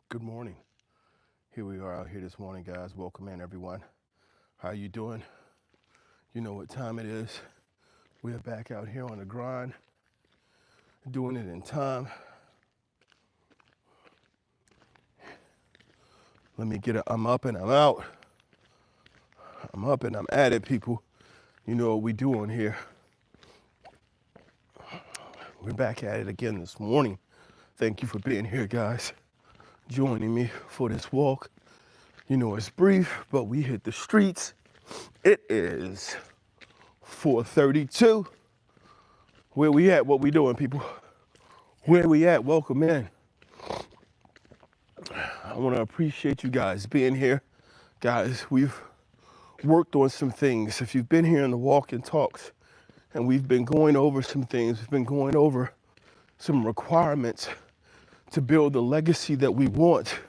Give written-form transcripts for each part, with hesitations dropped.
Good morning. Here we are out here this morning, guys. Welcome in, everyone. How you doing? You know what time it is. We are back out here on the grind, doing it in time. Let me get it. I'm up and I'm out. I'm up and I'm at it, people. You know what we doing here. We're back at it again this morning. Thank you for being here, guys. Joining me for this walk. You know, it's brief, but we hit the streets. It is 4:32. Where we at? What we doing, people? Where we at? Welcome in. I want to appreciate you guys being here. Guys, we've worked on some things. If you've been here in the walk and talks, and we've been going over some things, we've been going over some requirements to build the legacy that we want.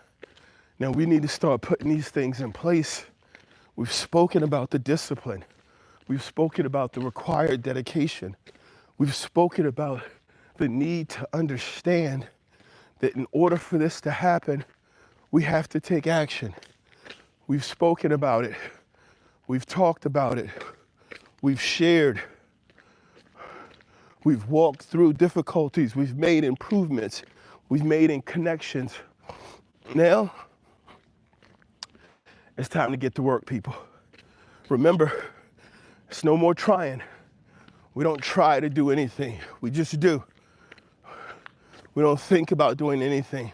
Now we need to start putting these things in place. We've spoken about the discipline. We've spoken about the required dedication. We've spoken about the need to understand that in order for this to happen, we have to take action. We've spoken about it. We've talked about it. We've shared. We've walked through difficulties. We've made improvements. We've made connections. Now, it's time to get to work, people. Remember, it's no more trying. We don't try to do anything. We just do. We don't think about doing anything.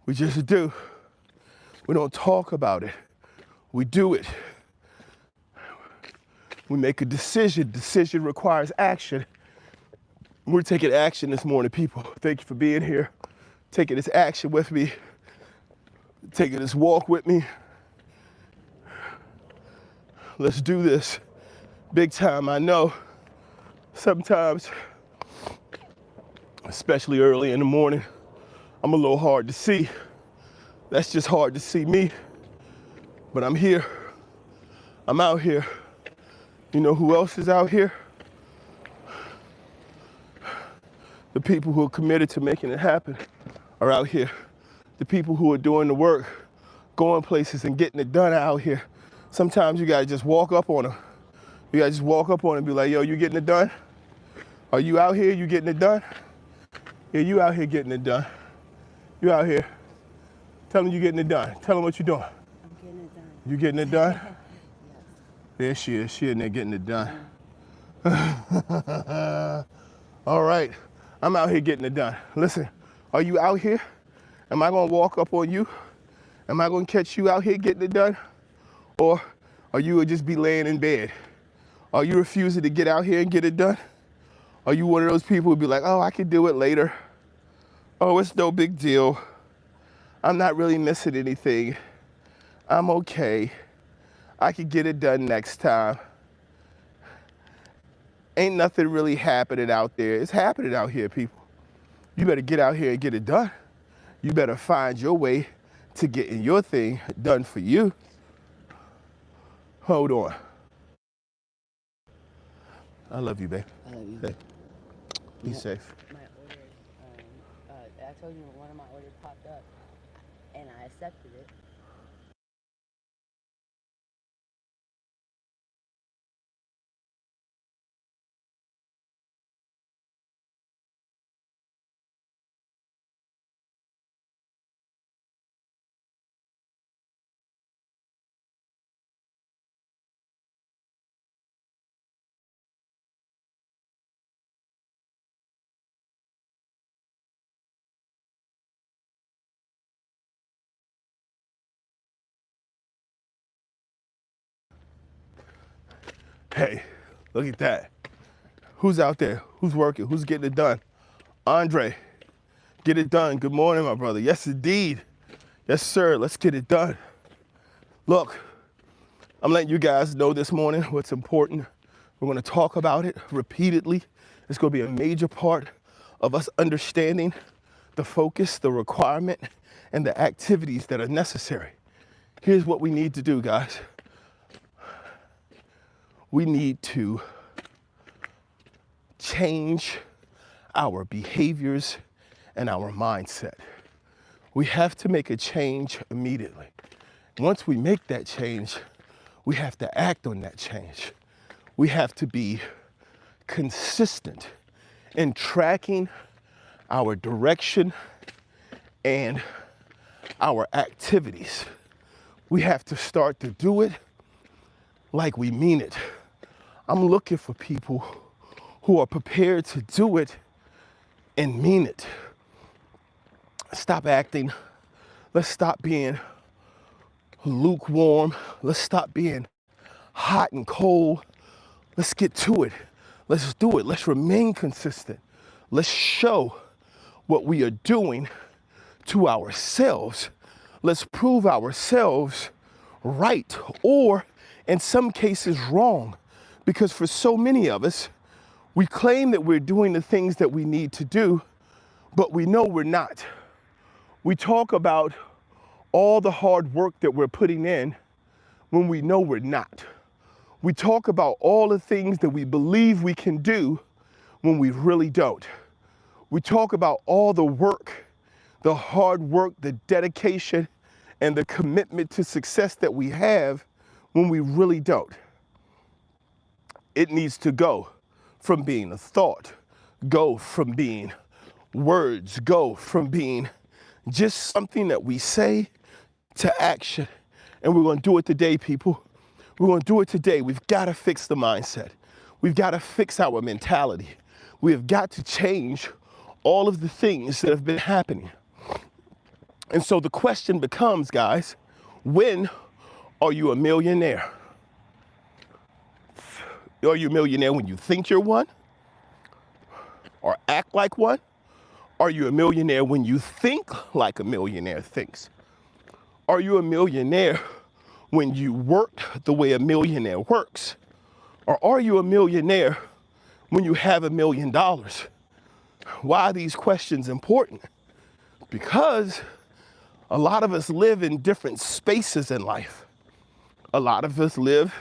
We just do. We don't talk about it. We do it. We make a decision. Decision requires action. We're taking action this morning, people. Thank you for being here. Taking this action with me. Taking this walk with me. Let's do this big time. I know sometimes, especially early in the morning, I'm a little hard to see. That's just hard to see me. But I'm here. I'm out here. You know who else is out here? The people who are committed to making it happen are out here. The people who are doing the work, going places and getting it done are out here. Sometimes you gotta just walk up on them. You gotta just walk up on them and be like, yo, you getting it done? Are you out here? You getting it done? Yeah, you out here getting it done. You out here. Tell them you getting it done. Tell them what you doing. I'm getting it done. You getting it done? Yes. There she is. She in there getting it done. All right. I'm out here getting it done. Listen, are you out here? Am I gonna walk up on you? Am I gonna catch you out here getting it done? Or are you just be laying in bed? Are you refusing to get out here and get it done? Are you one of those people who be like, oh, I can do it later. Oh, it's no big deal. I'm not really missing anything. I'm okay. I can get it done next time. Ain't nothing really happening out there. It's happening out here, people. You better get out here and get it done. You better find your way to getting your thing done for you. Hold on. I love you, babe. I love you. Hey, be safe. My orders, I told you one of my orders popped up, and I accepted it. Hey, look at that. Who's out there? Who's working? Who's getting it done? Andre, get it done. Good morning, my brother. Yes, indeed. Yes, sir. Let's get it done. Look, I'm letting you guys know this morning what's important. We're going to talk about it repeatedly. It's going to be a major part of us understanding the focus, the requirement, and the activities that are necessary. Here's what we need to do, guys. We need to change our behaviors and our mindset. We have to make a change immediately. Once we make that change, we have to act on that change. We have to be consistent in tracking our direction and our activities. We have to start to do it like we mean it. I'm looking for people who are prepared to do it and mean it. Stop acting. Let's stop being lukewarm. Let's stop being hot and cold. Let's get to it. Let's do it. Let's remain consistent. Let's show what we are doing to ourselves. Let's prove ourselves right, or in some cases wrong. Because for so many of us, we claim that we're doing the things that we need to do, but we know we're not. We talk about all the hard work that we're putting in when we know we're not. We talk about all the things that we believe we can do when we really don't. We talk about all the work, the hard work, the dedication, and the commitment to success that we have when we really don't. It needs to go from being a thought, go from being words, go from being just something that we say to action. And we're going to do it today, people. We're going to do it today. We've got to fix the mindset. We've got to fix our mentality. We have got to change all of the things that have been happening. And so the question becomes, guys, when are you a millionaire? Are you a millionaire when you think you're one? Or act like one? Are you a millionaire when you think like a millionaire thinks? Are you a millionaire when you work the way a millionaire works? Or are you a millionaire when you have $1 million? Why are these questions important? Because a lot of us live in different spaces in life. A lot of us live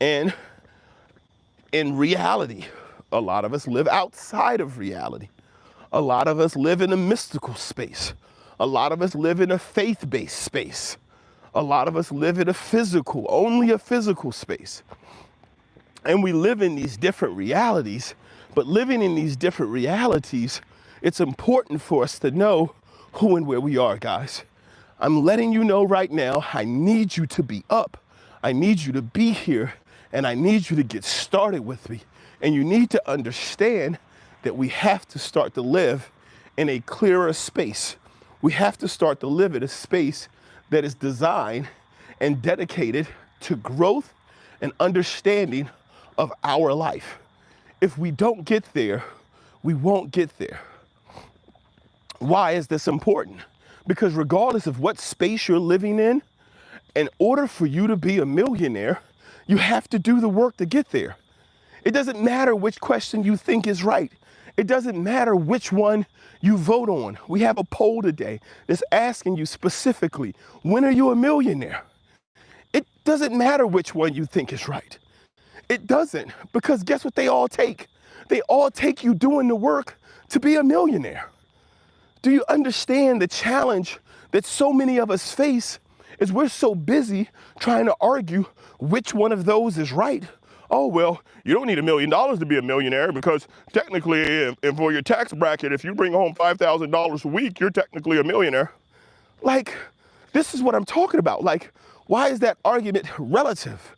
in reality. A lot of us live outside of reality. A lot of us live in a mystical space. A lot of us live in a faith-based space. A lot of us live in only a physical space. And we live in these different realities, but living in these different realities, it's important for us to know who and where we are, guys. I'm letting you know right now, I need you to be up. I need you to be here, and I need you to get started with me. And you need to understand that we have to start to live in a clearer space. We have to start to live in a space that is designed and dedicated to growth and understanding of our life. If we don't get there, we won't get there. Why is this important? Because regardless of what space you're living in order for you to be a millionaire, you have to do the work to get there. It doesn't matter which question you think is right. It doesn't matter which one you vote on. We have a poll today that's asking you specifically, when are you a millionaire? It doesn't matter which one you think is right. It doesn't, because guess what they all take? They all take you doing the work to be a millionaire. Do you understand the challenge that so many of us face is we're so busy trying to argue which one of those is right? Oh, well, you don't need $1 million to be a millionaire because technically, and for your tax bracket, if you bring home $5,000 a week, you're technically a millionaire. Like, this is what I'm talking about. Like, why is that argument relative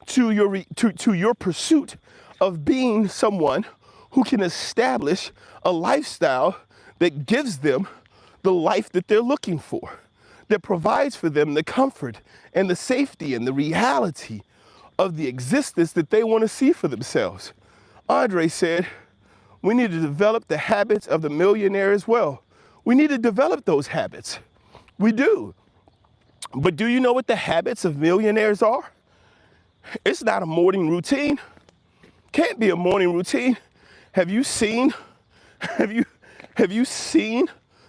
to your pursuit of being someone who can establish a lifestyle that gives them the life that they're looking for, that provides for them the comfort and the safety and the reality of the existence that they want to see for themselves? Andre said, we need to develop the habits of the millionaire as well. We need to develop those habits. We do. But do you know what the habits of millionaires are? It's not a morning routine. Can't be a morning routine. Have you seen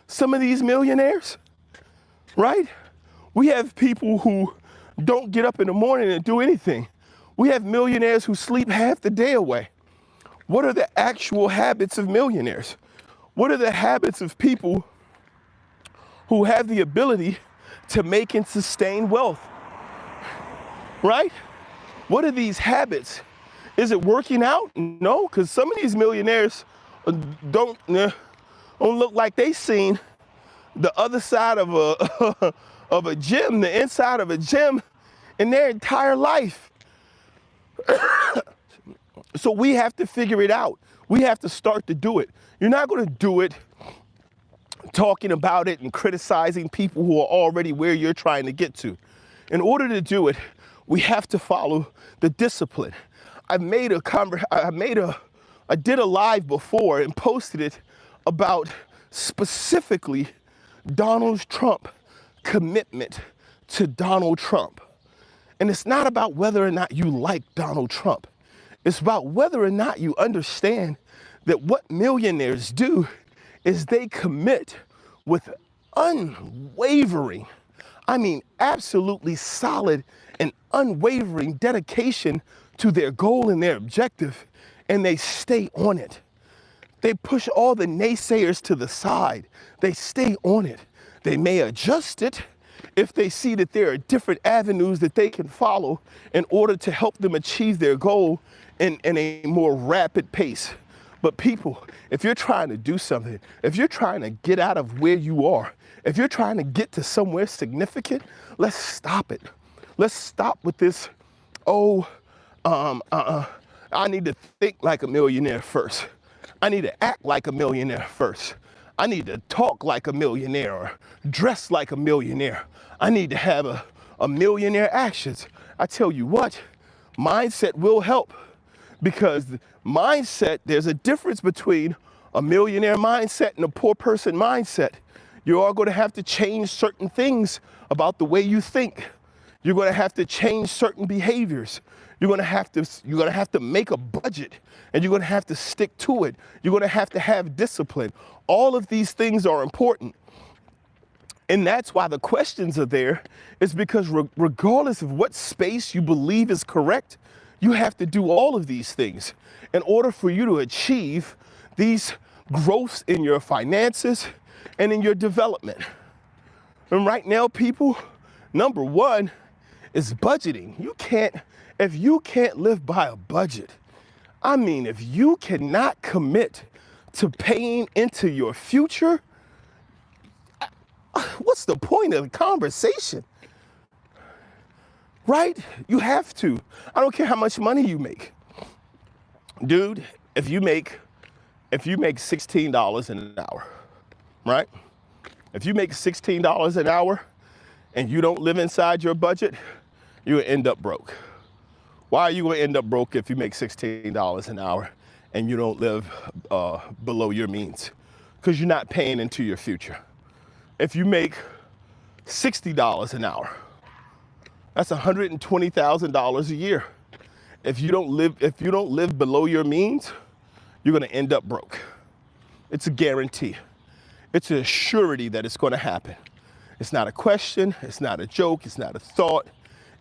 some of these millionaires? Right? We have people who don't get up in the morning and do anything. We have millionaires who sleep half the day away. What are the actual habits of millionaires? What are the habits of people who have the ability to make and sustain wealth, right? What are these habits? Is it working out? No, because some of these millionaires don't look like they seen the other side of a of a gym, the inside of a gym, in their entire life. So we have to figure it out. We have to start to do it. You're not going to do it talking about it and criticizing people who are already where you're trying to get to. In order to do it, we have to follow the discipline. I did a live before and posted it about specifically Donald Trump commitment to Donald Trump. And it's not about whether or not you like Donald Trump. It's about whether or not you understand that what millionaires do is they commit with unwavering, I mean absolutely solid and unwavering dedication to their goal and their objective, and they stay on it. They push all the naysayers to the side. They stay on it. They may adjust it if they see that there are different avenues that they can follow in order to help them achieve their goal in a more rapid pace. But people, if you're trying to do something, if you're trying to get out of where you are, if you're trying to get to somewhere significant, let's stop it. Let's stop with this, I need to think like a millionaire first. I need to act like a millionaire first. I need to talk like a millionaire or dress like a millionaire. I need to have a millionaire actions. I tell you what, mindset will help, because mindset, there's a difference between a millionaire mindset and a poor person mindset. You are going to have to change certain things about the way you think. You're going to have to change certain behaviors. You're going to have to make a budget, and you're going to have to stick to it. You're going to have discipline. All of these things are important. And that's why the questions are there, is because regardless of what space you believe is correct, you have to do all of these things in order for you to achieve these growths in your finances and in your development. And right now, people, number one is budgeting. If you can't live by a budget, I mean, if you cannot commit to paying into your future, what's the point of the conversation? Right? You have to. I don't care how much money you make. Dude, if you make $16 an hour, right? If you make $16 an hour and you don't live inside your budget, you will end up broke. Why are you going to end up broke if you make $16 an hour and you don't live below your means? Because you're not paying into your future. If you make $60 an hour, that's $120,000 a year. If you don't live below your means, you're going to end up broke. It's a guarantee. It's a surety that it's going to happen. It's not a question. It's not a joke. It's not a thought.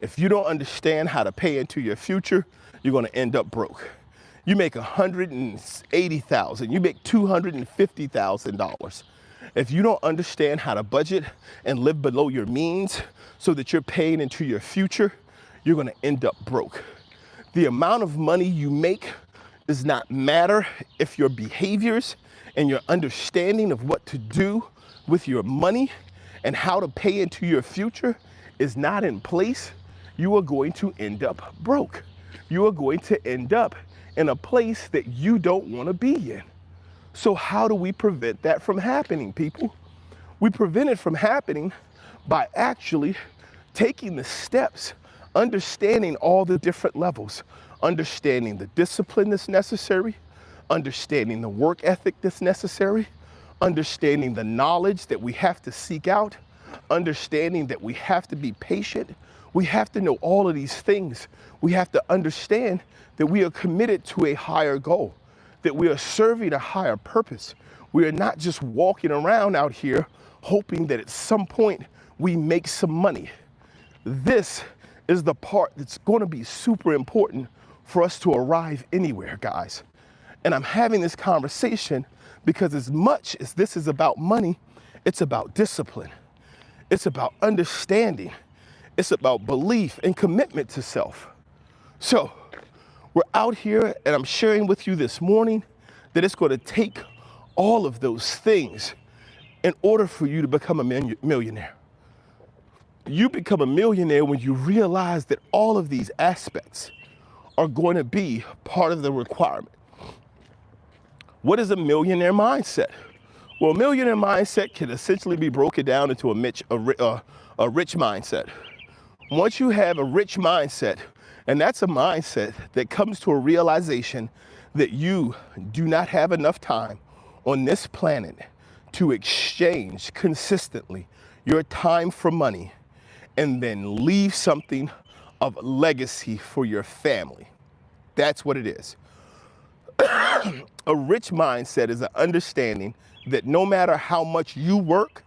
If you don't understand how to pay into your future, you're going to end up broke. You make $180,000. You make $250,000. If you don't understand how to budget and live below your means so that you're paying into your future, you're going to end up broke. The amount of money you make does not matter if your behaviors and your understanding of what to do with your money and how to pay into your future is not in place. You are going to end up broke. You are going to end up in a place that you don't want to be in. So how do we prevent that from happening, people? We prevent it from happening by actually taking the steps, understanding all the different levels, understanding the discipline that's necessary, understanding the work ethic that's necessary, understanding the knowledge that we have to seek out, understanding that we have to be patient. We have to know all of these things. We have to understand that we are committed to a higher goal, that we are serving a higher purpose. We are not just walking around out here hoping that at some point we make some money. This is the part that's going to be super important for us to arrive anywhere, guys. And I'm having this conversation because as much as this is about money, It's about discipline. It's about understanding. It's about belief and commitment to self. So we're out here and I'm sharing with you this morning that it's going to take all of those things in order for you to become a millionaire. You become a millionaire when you realize that all of these aspects are going to be part of the requirement. What is a millionaire mindset? Well, a millionaire mindset can essentially be broken down into a rich mindset. Once you have a rich mindset, and that's a mindset that comes to a realization that you do not have enough time on this planet to exchange consistently your time for money and then leave something of legacy for your family. That's what it is. A rich mindset is an understanding that no matter how much you work,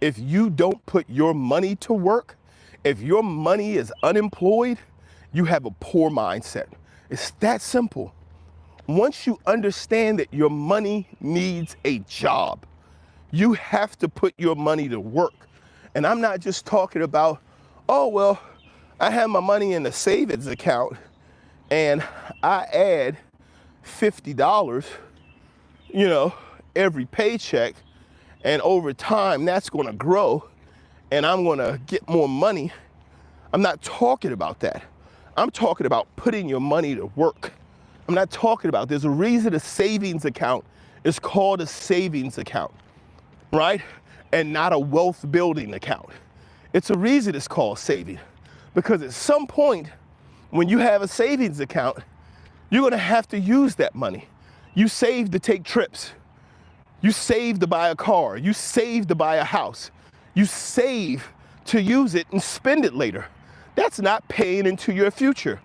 if you don't put your money to work, if your money is unemployed, you have a poor mindset. It's that simple. Once you understand that your money needs a job, you have to put your money to work. And I'm not just talking about, oh, well, I have my money in a savings account and I add $50, every paycheck, and over time that's going to grow and I'm going to get more money. I'm not talking about that. I'm talking about putting your money to work. I'm not talking about, there's a reason a savings account is called a savings account, right? And not a wealth building account. It's a reason it's called saving, because at some point when you have a savings account, you're going to have to use that money. You save to take trips. You save to buy a car. You save to buy a house. You save to use it and spend it later. That's not paying into your future.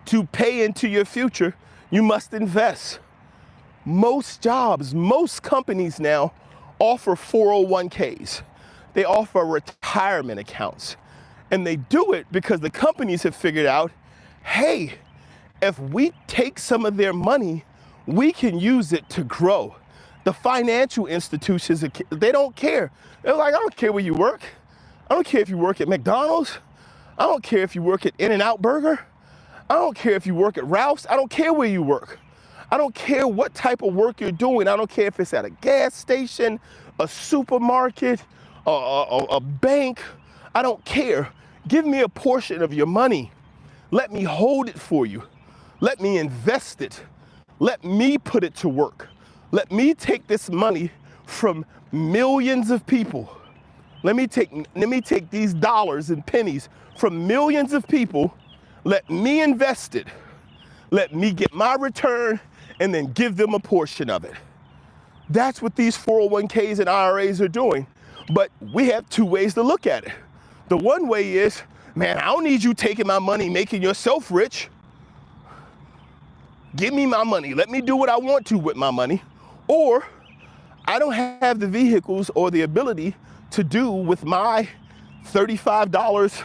To pay into your future, you must invest. Most jobs, most companies now offer 401ks. They offer retirement accounts. And they do it because the companies have figured out, hey, if we take some of their money, we can use it to grow. The financial institutions, they don't care. They're like, I don't care where you work. I don't care if you work at McDonald's. I don't care if you work at In-N-Out Burger. I don't care if you work at Ralph's. I don't care where you work. I don't care what type of work you're doing. I don't care if it's at a gas station, a supermarket, a bank. I don't care. Give me a portion of your money. Let me hold it for you. Let me invest it. Let me put it to work. Let me take this money from millions of people. Let me take these dollars and pennies from millions of people. Let me invest it. Let me get my return and then give them a portion of it. That's what these 401ks and IRAs are doing. But we have two ways to look at it. The one way is, man, I don't need you taking my money, making yourself rich. Give me my money. Let me do what I want to with my money. Or I don't have the vehicles or the ability to do with my $35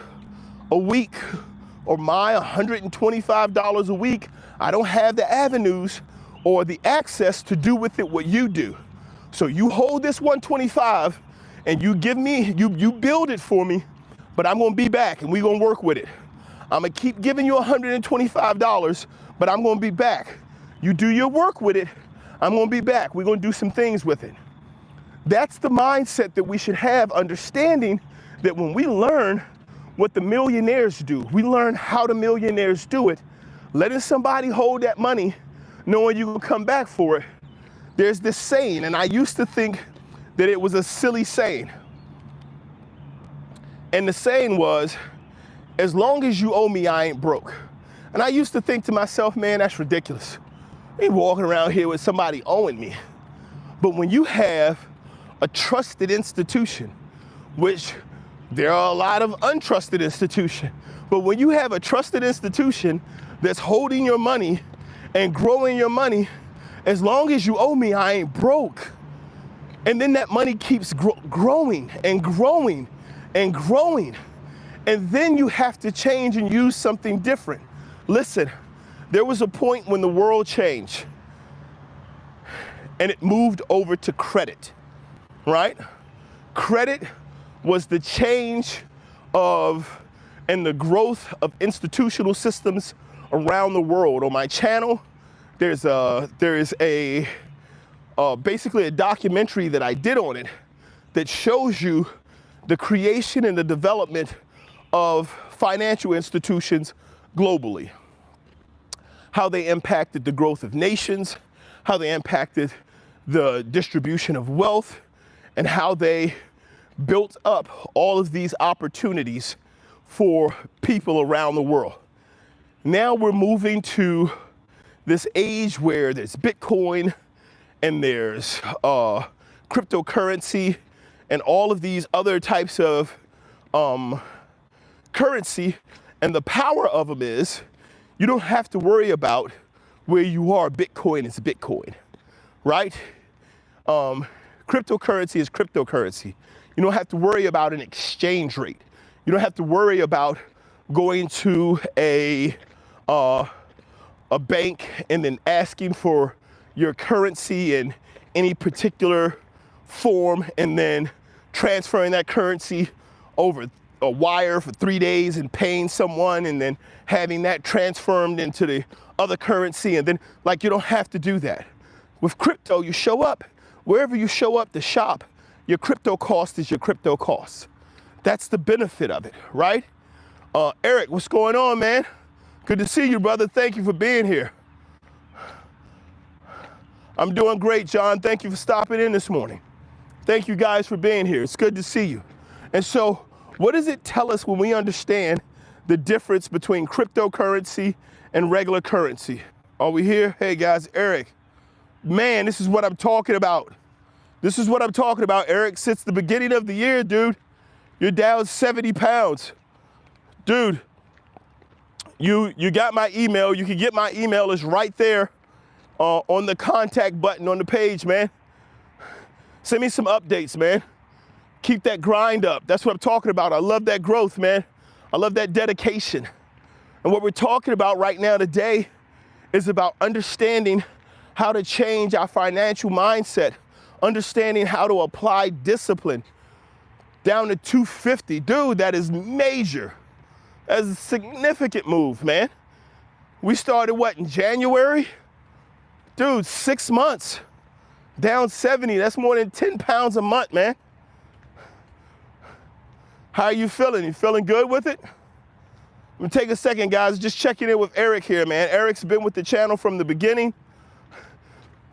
a week or my $125 a week. I don't have the avenues or the access to do with it what you do. So you hold this 125 and you give me, you build it for me, but I'm gonna be back and we're gonna work with it. I'm gonna keep giving you $125, but I'm gonna be back. You do your work with it, I'm gonna be back. We're gonna do some things with it. That's the mindset that we should have, understanding that when we learn what the millionaires do, we learn how the millionaires do it, letting somebody hold that money, knowing you will come back for it. There's this saying, and I used to think that it was a silly saying. And the saying was, as long as you owe me, I ain't broke. And I used to think to myself, man, that's ridiculous. I ain't walking around here with somebody owing me. But when you have a trusted institution, which there are a lot of untrusted institutions, but when you have a trusted institution that's holding your money and growing your money, as long as you owe me, I ain't broke. And then that money keeps growing and growing and growing. And then you have to change and use something different. Listen, there was a point when the world changed and it moved over to credit. right? Credit was the change of and the growth of institutional systems around the world. On my channel, there is basically a documentary that I did on it that shows you the creation and the development of financial institutions globally. How they impacted the growth of nations, how they impacted the distribution of wealth, and how they built up all of these opportunities for people around the world. Now we're moving to this age where there's Bitcoin and there's cryptocurrency and all of these other types of currency, and the power of them is you don't have to worry about where you are. Bitcoin is Bitcoin, right? Cryptocurrency is cryptocurrency. You don't have to worry about an exchange rate. You don't have to worry about going to a bank and then asking for your currency in any particular form and then transferring that currency over a wire for 3 days and paying someone and then having that transformed into the other currency, and then you don't have to do that. With crypto, you show up. Wherever you show up to shop, your crypto cost is your crypto cost. That's the benefit of it, right? Eric, what's going on, man? Good to see you, brother. Thank you for being here. I'm doing great, John. Thank you for stopping in this morning. Thank you guys for being here. It's good to see you. And so, what does it tell us when we understand the difference between cryptocurrency and regular currency? Are we here? Hey guys, Eric. Man, this is what I'm talking about. This is what I'm talking about, Eric. Since the beginning of the year, dude, you're down 70 pounds. Dude, you got my email. You can get my email. It's right there on the contact button on the page, man. Send me some updates, man. Keep that grind up. That's what I'm talking about. I love that growth, man. I love that dedication. And what we're talking about right now today is about understanding how to change our financial mindset, understanding how to apply discipline down to 250. Dude, that is major. That's a significant move, man. We started what, in January? Dude, 6 months, down 70. That's more than 10 pounds a month, man. How are you feeling? You feeling good with it? Let me take a second, guys. Just checking in with Eric here, man. Eric's been with the channel from the beginning.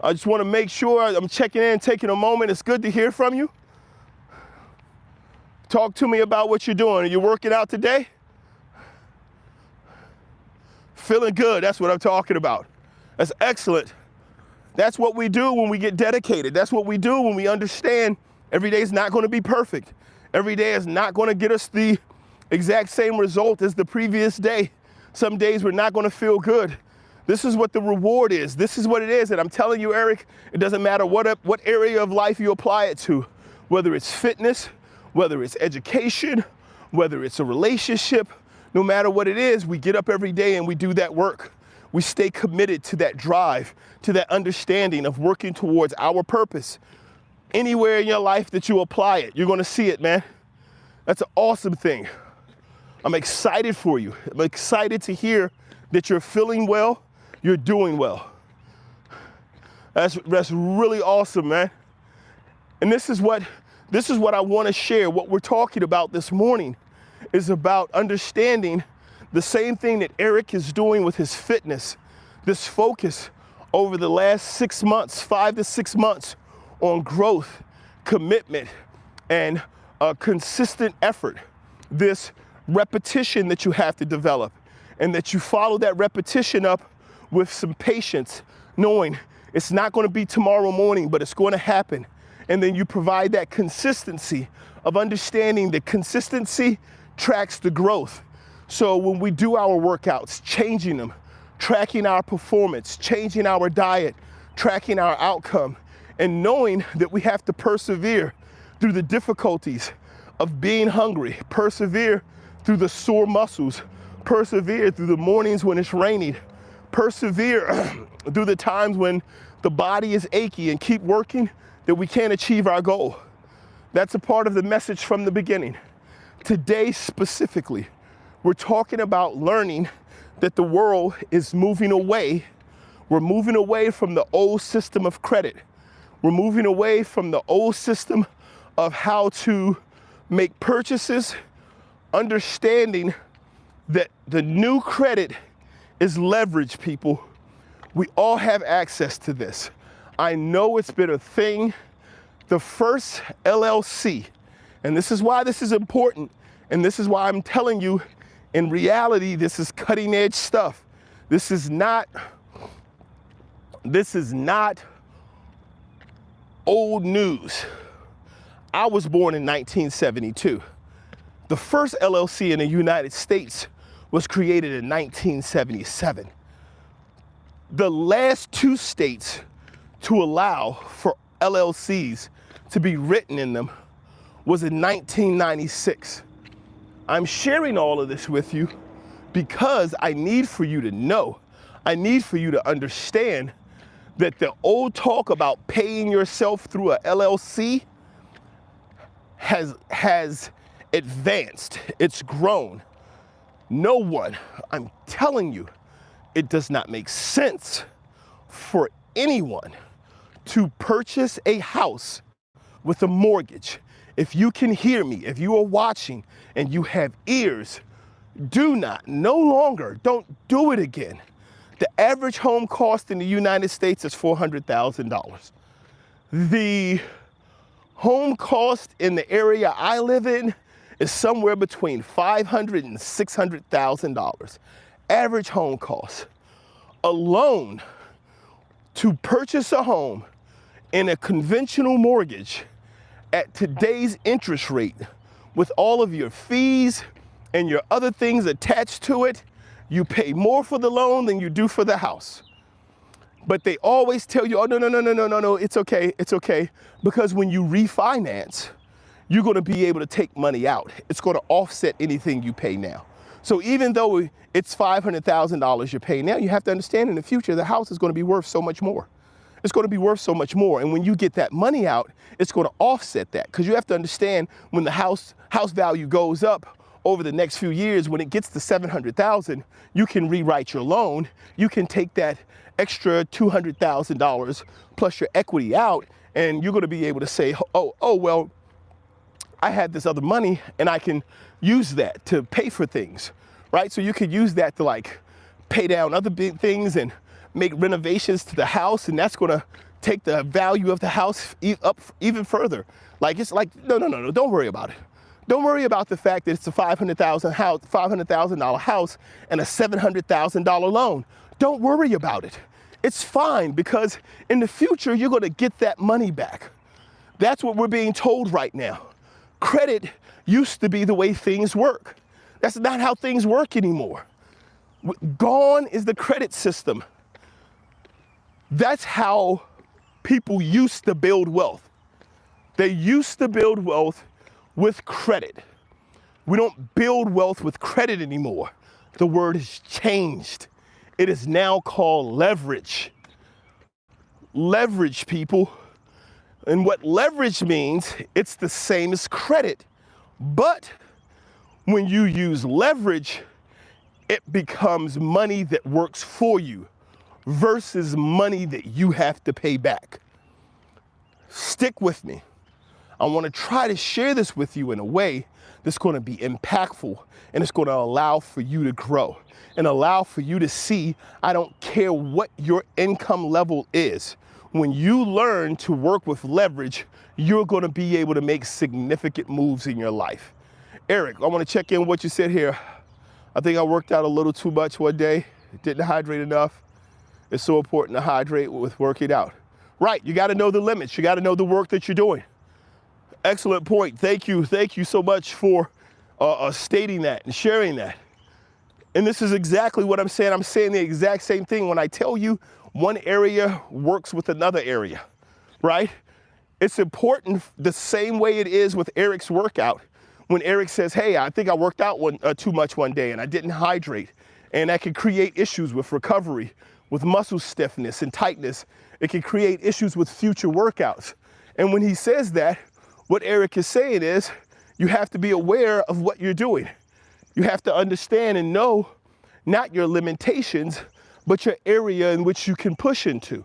I just want to make sure I'm checking in, taking a moment. It's good to hear from you. Talk to me about what you're doing. Are you working out today? Feeling good. That's what I'm talking about. That's excellent. That's what we do when we get dedicated. That's what we do when we understand every day is not going to be perfect. Every day is not going to get us the exact same result as the previous day. Some days we're not going to feel good. This is what the reward is. This is what it is. And I'm telling you, Eric, it doesn't matter what area of life you apply it to, whether it's fitness, whether it's education, whether it's a relationship, no matter what it is, we get up every day and we do that work. We stay committed to that drive, to that understanding of working towards our purpose. Anywhere in your life that you apply it, you're going to see it, man. That's an awesome thing. I'm excited for you. I'm excited to hear that you're feeling well, you're doing well. That's really awesome, man. And this is what I want to share. What we're talking about this morning is about understanding the same thing that Eric is doing with his fitness, this focus over the last 6 months, 5 to 6 months on growth, commitment, and a consistent effort. This repetition that you have to develop, and that you follow that repetition up with some patience, knowing it's not going to be tomorrow morning, but it's going to happen. And then you provide that consistency of understanding that consistency tracks the growth. So when we do our workouts, changing them, tracking our performance, changing our diet, tracking our outcome, and knowing that we have to persevere through the difficulties of being hungry, persevere through the sore muscles, persevere through the mornings when it's raining, persevere through the times when the body is achy, and keep working that we can't achieve our goal. That's a part of the message from the beginning. Today specifically, we're talking about learning that the world is moving away. We're moving away from the old system of credit. We're moving away from the old system of how to make purchases, understanding that the new credit is leverage, people. We all have access to this. I know it's been a thing. The first LLC, and this is why this is important, and this is why I'm telling you, in reality, this is cutting edge stuff. This is not old news. I was born in 1972. The first LLC in the United States was created in 1977. The last two states to allow for LLCs to be written in them was in 1996. I'm sharing all of this with you because I need for you to know, I need for you to understand that the old talk about paying yourself through a LLC has advanced, it's grown. No one, I'm telling you, it does not make sense for anyone to purchase a house with a mortgage. If you can hear me, if you are watching and you have ears, do not, no longer, don't do it again. The average home cost in the United States is $400,000. The home cost in the area I live in is somewhere between $500,000 and $600,000. Average home cost. A loan to purchase a home in a conventional mortgage at today's interest rate, with all of your fees and your other things attached to it, you pay more for the loan than you do for the house. But they always tell you, oh, no, it's okay. Because when you refinance, you're gonna be able to take money out. It's gonna offset anything you pay now. So even though it's $500,000 you're paying now, you have to understand in the future, the house is gonna be worth so much more. It's gonna be worth so much more. And when you get that money out, it's gonna offset that. Because you have to understand when the house value goes up over the next few years, when it gets to $700,000, you can rewrite your loan. You can take that extra $200,000 plus your equity out, and you're gonna be able to say, oh, well, I had this other money and I can use that to pay for things, right? So you could use that to like pay down other big things and make renovations to the house, and that's gonna take the value of the house up even further. Like, it's like, no, don't worry about it. Don't worry about the fact that it's a $500,000 house and a $700,000 loan. Don't worry about it. It's fine, because in the future, you're gonna get that money back. That's what we're being told right now. Credit used to be the way things work. That's not how things work anymore. Gone is the credit system. That's how people used to build wealth. They used to build wealth with credit. We don't build wealth with credit anymore. The word has changed. It is now called leverage. Leverage, people. And what leverage means, it's the same as credit. But when you use leverage, it becomes money that works for you versus money that you have to pay back. Stick with me. I want to try to share this with you in a way that's going to be impactful, and it's going to allow for you to grow and allow for you to see, I don't care what your income level is. When you learn to work with leverage, you're going to be able to make significant moves in your life. Eric, I want to check in what you said here. I think I worked out a little too much one day. Didn't hydrate enough. It's so important to hydrate with working out. Right, you got to know the limits. You got to know the work that you're doing. Excellent point. Thank you so much for stating that and sharing that. And this is exactly what I'm saying. I'm saying the exact same thing when I tell you one area works with another area, right? It's important the same way it is with Eric's workout. When Eric says, hey, I think I worked out too much one day and I didn't hydrate, and that can create issues with recovery, with muscle stiffness and tightness. It can create issues with future workouts. And when he says that, What Eric is saying is you have to be aware of what you're doing. You have to understand and know not your limitations, but your area in which you can push into.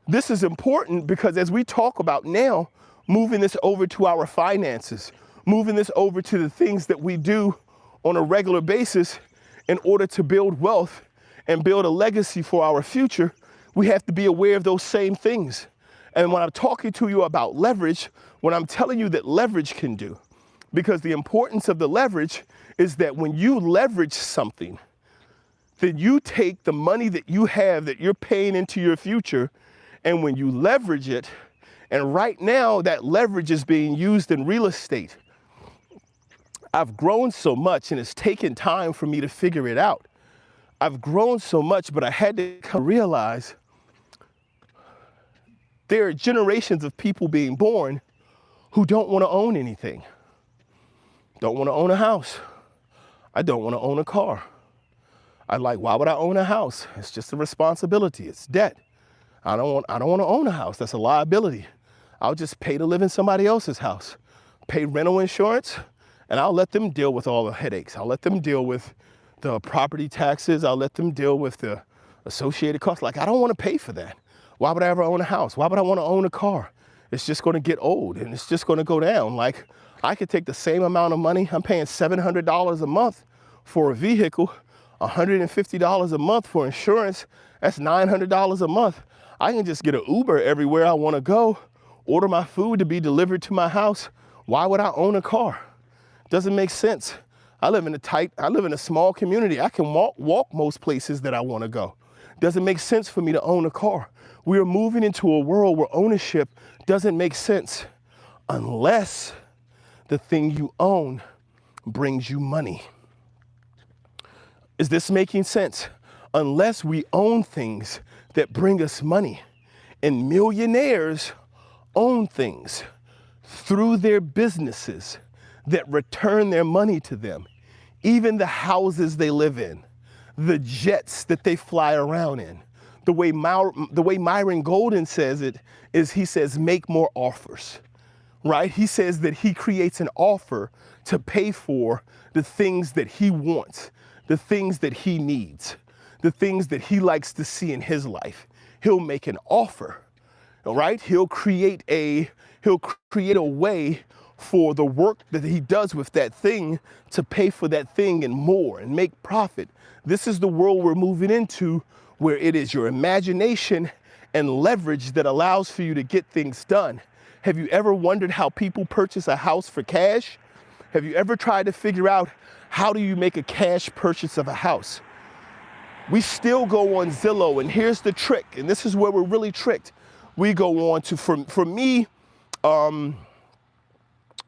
This is important because as we talk about now, moving this over to our finances, moving this over to the things that we do on a regular basis in order to build wealth and build a legacy for our future, we have to be aware of those same things. And when I'm talking to you about leverage, what I'm telling you that leverage can do, because the importance of the leverage is that when you leverage something, then you take the money that you have that you're paying into your future, and when you leverage it, and right now that leverage is being used in real estate. I've grown so much and it's taken time for me to figure it out. I've grown so much, but I had to realize there are generations of people being born who don't want to own anything. Don't want to own a house. I don't want to own a car. Why would I own a house? It's just a responsibility. It's debt. I don't want to own a house. That's a liability. I'll just pay to live in somebody else's house. Pay rental insurance, and I'll let them deal with all the headaches. I'll let them deal with the property taxes. I'll let them deal with the associated costs. I don't want to pay for that. Why would I ever own a house? Why would I want to own a car? It's just going to get old and it's just going to go down. I could take the same amount of money. I'm paying $700 a month for a vehicle, $150 a month for insurance. That's $900 a month. I can just get an Uber everywhere I want to go, order my food to be delivered to my house. Why would I own a car? Doesn't make sense. I live in a small community. I can walk most places that I want to go. Doesn't make sense for me to own a car. We are moving into a world where ownership doesn't make sense unless the thing you own brings you money. Is this making sense? Unless we own things that bring us money. And millionaires own things through their businesses that return their money to them. Even the houses they live in, the jets that they fly around in. The way Myron Golden says it is he says, make more offers, right? He says that he creates an offer to pay for the things that he wants, the things that he needs, the things that he likes to see in his life. He'll make an offer, all right? He'll create a way for the work that he does with that thing to pay for that thing and more and make profit. This is the world we're moving into, where it is your imagination and leverage that allows for you to get things done. Have you ever wondered how people purchase a house for cash? Have you ever tried to figure out how do you make a cash purchase of a house? We still go on Zillow, and here's the trick, and this is where we're really tricked. We go on to, for me,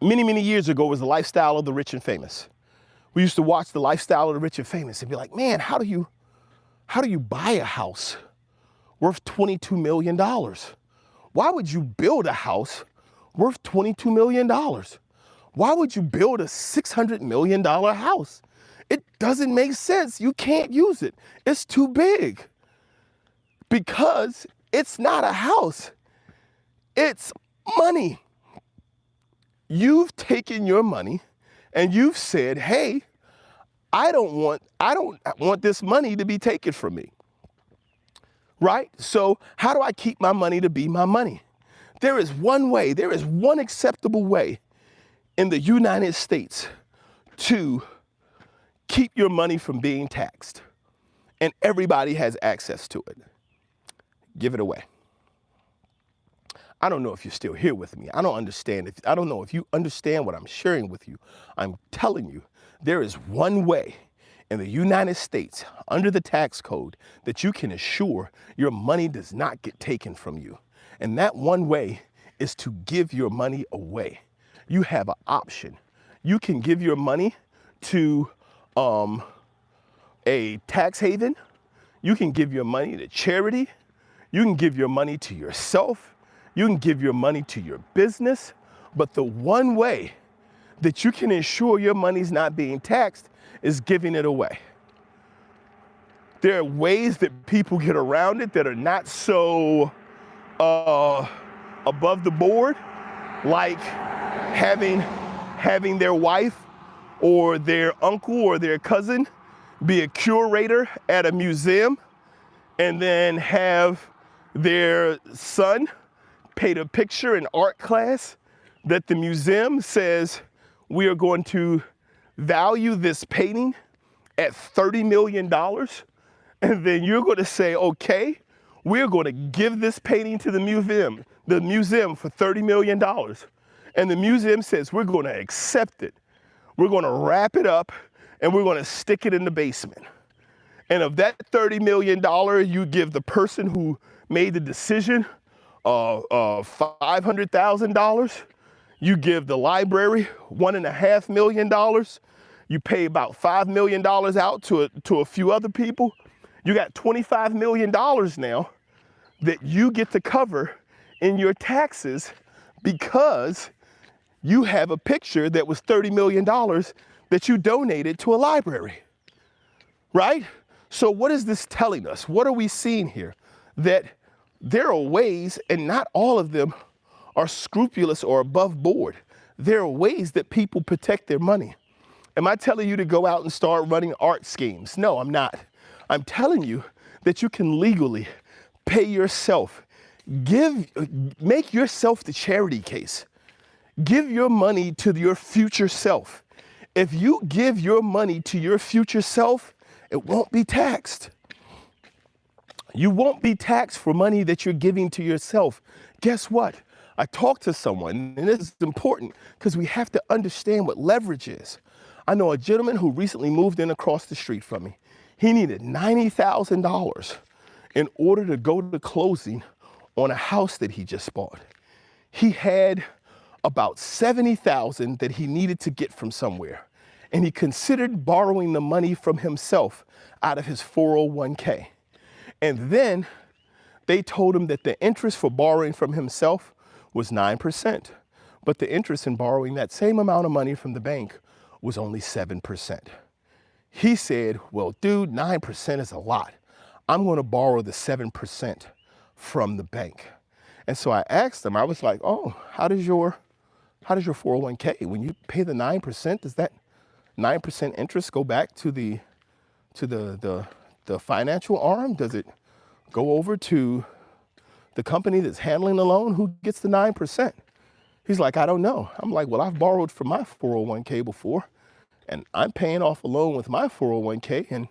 many years ago, was The Lifestyle of the Rich and Famous. We used to watch The Lifestyle of the Rich and Famous and be like, man, how do you buy a house worth $22 million? Why would you build a house worth $22 million? Why would you build a $600 million house? It doesn't make sense. You can't use it. It's too big. Because it's not a house. It's money. You've taken your money and you've said, hey, I don't want this money to be taken from me. Right? So how do I keep my money to be my money? There is one way, there is one acceptable way in the United States to keep your money from being taxed. And everybody has access to it. Give it away. I don't know if you're still here with me. I don't know if you understand what I'm sharing with you. I'm telling you, there is one way in the United States under the tax code that you can assure your money does not get taken from you. And that one way is to give your money away. You have an option. You can give your money to a tax haven. You can give your money to charity. You can give your money to yourself. You can give your money to your business. But the one way that you can ensure your money's not being taxed is giving it away. There are ways that people get around it that are not so above the board, like having their wife or their uncle or their cousin be a curator at a museum, and then have their son paint a picture in art class that the museum says, we are going to value this painting at $30 million. And then you're going to say, okay, we're going to give this painting to the museum for $30 million. And the museum says, we're going to accept it. We're going to wrap it up and we're going to stick it in the basement. And of that $30 million, you give the person who made the decision $500,000. You give the library $1.5 million. You pay about $5 million out to a few other people. You got $25 million now that you get to cover in your taxes because you have a picture that was $30 million that you donated to a library, right? So what is this telling us? What are we seeing here? That there are ways, and not all of them are scrupulous or above board. There are ways that people protect their money. Am I telling you to go out and start running art schemes? No, I'm not. I'm telling you that you can legally pay yourself. Make yourself the charity case. Give your money to your future self. If you give your money to your future self, it won't be taxed. You won't be taxed for money that you're giving to yourself. Guess what? I talked to someone, and this is important because we have to understand what leverage is. I know a gentleman who recently moved in across the street from me. He needed $90,000 in order to go to closing on a house that he just bought. He had about $70,000 that he needed to get from somewhere, and he considered borrowing the money from himself out of his 401k. And then they told him that the interest for borrowing from himself was 9%, but the interest in borrowing that same amount of money from the bank was only 7%. He said, well, dude, 9% is a lot. I'm going to borrow the 7% from the bank. And so I asked him, I was like, oh, how does your 401k, when you pay the 9%, does that 9% interest go back to the financial arm? Does it go over to the company that's handling the loan? Who gets the 9%? He's like, I don't know. I'm like, well, I've borrowed from my 401k before, and I'm paying off a loan with my 401k, and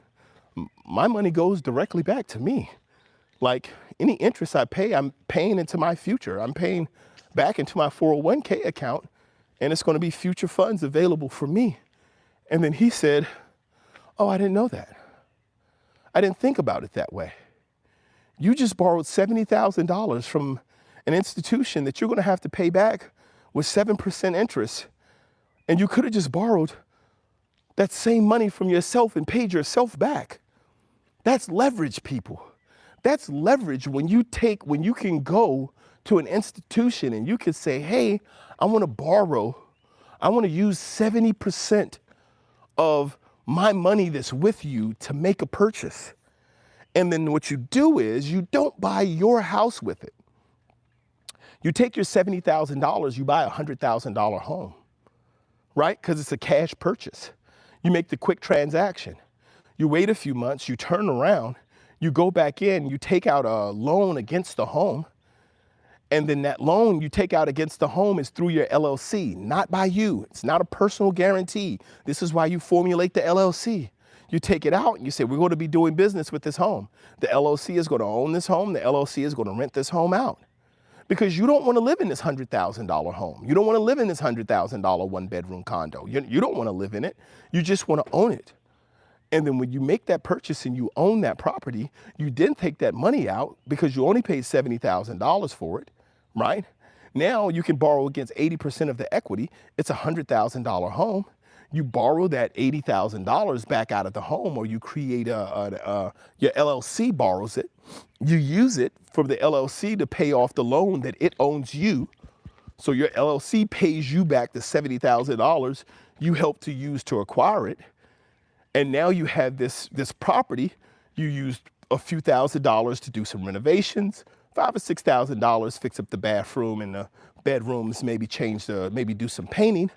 my money goes directly back to me. Like, any interest I pay, I'm paying into my future. I'm paying back into my 401k account, and it's going to be future funds available for me. And then he said, oh, I didn't know that. I didn't think about it that way. You just borrowed $70,000 from an institution that you're going to have to pay back with 7% interest. And you could have just borrowed that same money from yourself and paid yourself back. That's leverage, people. That's leverage when you can go to an institution and you can say, hey, I want to borrow. I want to use 70% of my money that's with you to make a purchase. And then what you do is you don't buy your house with it. You take your $70,000, you buy a $100,000 home, right? Because it's a cash purchase. You make the quick transaction. You wait a few months, you turn around, you go back in, you take out a loan against the home, and then that loan you take out against the home is through your LLC, not by you. It's not a personal guarantee. This is why you formulate the LLC. You take it out and you say, we're going to be doing business with this home. The LLC is going to own this home. The LLC is going to rent this home out. Because you don't want to live in this $100,000 home. You don't want to live in this $100,000 one-bedroom condo. You don't want to live in it. You just want to own it. And then when you make that purchase and you own that property, you then take that money out because you only paid $70,000 for it, right? Now you can borrow against 80% of the equity. It's a $100,000 home. You borrow that $80,000 back out of the home, or you create your LLC borrows it. You use it for the LLC to pay off the loan that it owns you. So your LLC pays you back the $70,000 you helped to use to acquire it. And now you have this property. You used a few $1,000s to do some renovations, $5,000 or $6,000, fix up the bathroom and the bedrooms, maybe maybe do some painting.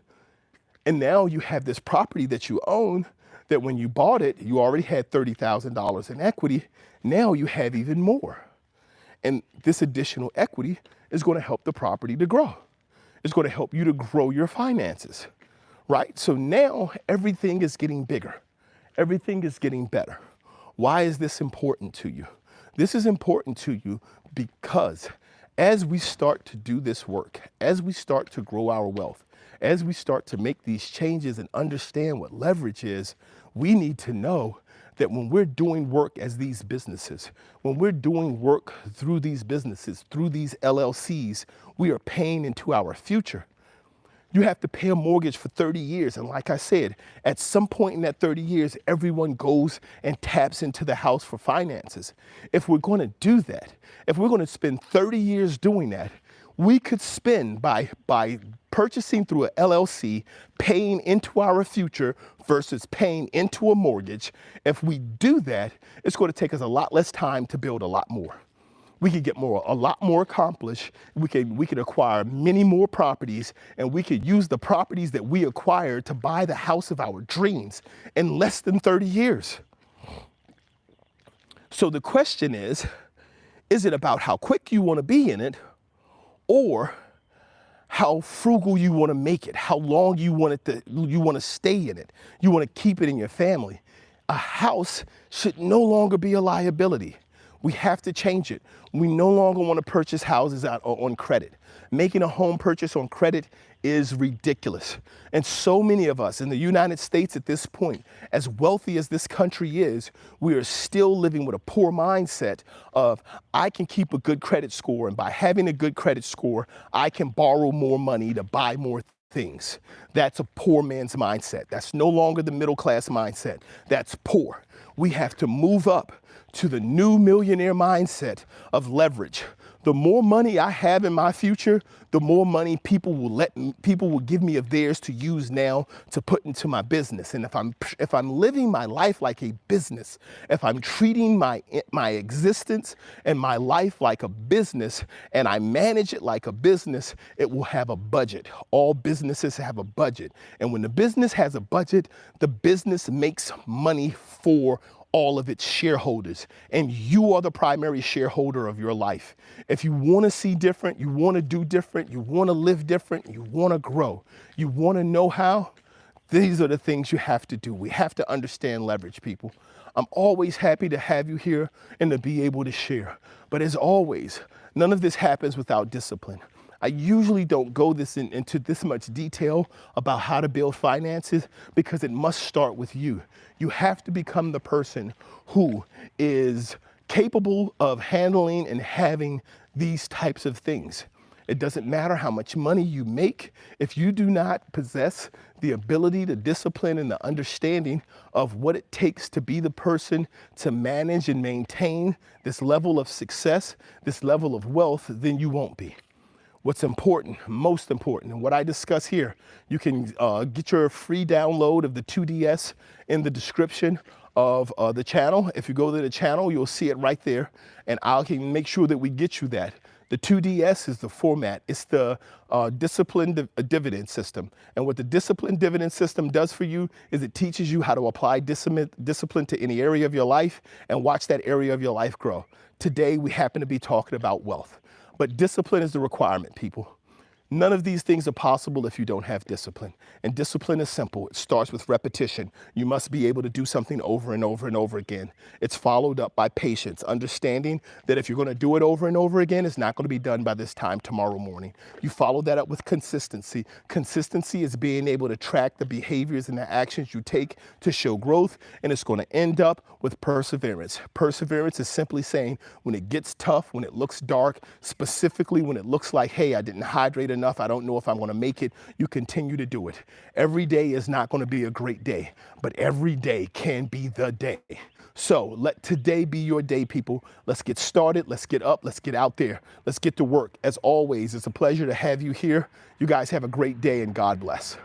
And now you have this property that you own that when you bought it, you already had $30,000 in equity. Now you have even more. And this additional equity is going to help the property to grow. It's going to help you to grow your finances, right? So now everything is getting bigger. Everything is getting better. Why is this important to you? This is important to you because as we start to do this work, as we start to grow our wealth, as we start to make these changes and understand what leverage is, we need to know that when we're doing work as these businesses, when we're doing work through these businesses, through these LLCs, we are paying into our future. You have to pay a mortgage for 30 years. And like I said, at some point in that 30 years, everyone goes and taps into the house for finances. If we're going to do that, if we're going to spend 30 years doing that, we could spend by purchasing through an LLC, paying into our future versus paying into a mortgage. If we do that, it's going to take us a lot less time to build a lot more. We could get a lot more accomplished. We could acquire many more properties, and we could use the properties that we acquired to buy the house of our dreams in less than 30 years. So the question is it about how quick you want to be in it, or how frugal you want to make it, how long you want to stay in it, you want to keep it in your family? A house should no longer be a liability. We have to change it. We no longer want to purchase houses on credit. Making a home purchase on credit is ridiculous. And so many of us in the United States at this point, as wealthy as this country is, we are still living with a poor mindset of, I can keep a good credit score, and by having a good credit score, I can borrow more money to buy more things. That's a poor man's mindset. That's no longer the middle class mindset. That's poor. We have to move up to the new millionaire mindset of leverage. The more money I have in my future, the more money people will give me of theirs to use now to put into my business. And if I'm living my life like a business, if I'm treating my existence and my life like a business, and I manage it like a business, it will have a budget. All businesses have a budget. And when the business has a budget, the business makes money for all of its shareholders, and you are the primary shareholder of your life. If you want to see different, you want to do different, you want to live different, you want to grow, you want to know how, these are the things you have to do. We have to understand leverage, people. I'm always happy to have you here and to be able to share. But as always, none of this happens without discipline. I usually don't go into this much detail about how to build finances because it must start with you. You have to become the person who is capable of handling and having these types of things. It doesn't matter how much money you make if you do not possess the ability, the discipline, and the understanding of what it takes to be the person to manage and maintain this level of success, this level of wealth, then you won't be. What's important, most important, and what I discuss here, you can get your free download of the 2DS in the description of the channel. If you go to the channel, you'll see it right there, and I can make sure that we get you that. The 2DS is the format. It's the discipline dividend system. And what the discipline dividend system does for you is it teaches you how to apply discipline to any area of your life and watch that area of your life grow. Today, we happen to be talking about wealth. But discipline is the requirement, people. None of these things are possible if you don't have discipline. And discipline is simple. It starts with repetition. You must be able to do something over and over and over again. It's followed up by patience, understanding that if you're going to do it over and over again, it's not going to be done by this time tomorrow morning. You follow that up with consistency. Consistency is being able to track the behaviors and the actions you take to show growth, and it's going to end up with perseverance. Perseverance is simply saying when it gets tough, when it looks dark, specifically when it looks like, hey, I didn't hydrate enough, I don't know if I'm going to make it, you continue to do it. Every day is not going to be a great day, but every day can be the day. So let today be your day, people. Let's get started. Let's get up. Let's get out there. Let's get to work. As always, it's a pleasure to have you here. You guys have a great day, and God bless.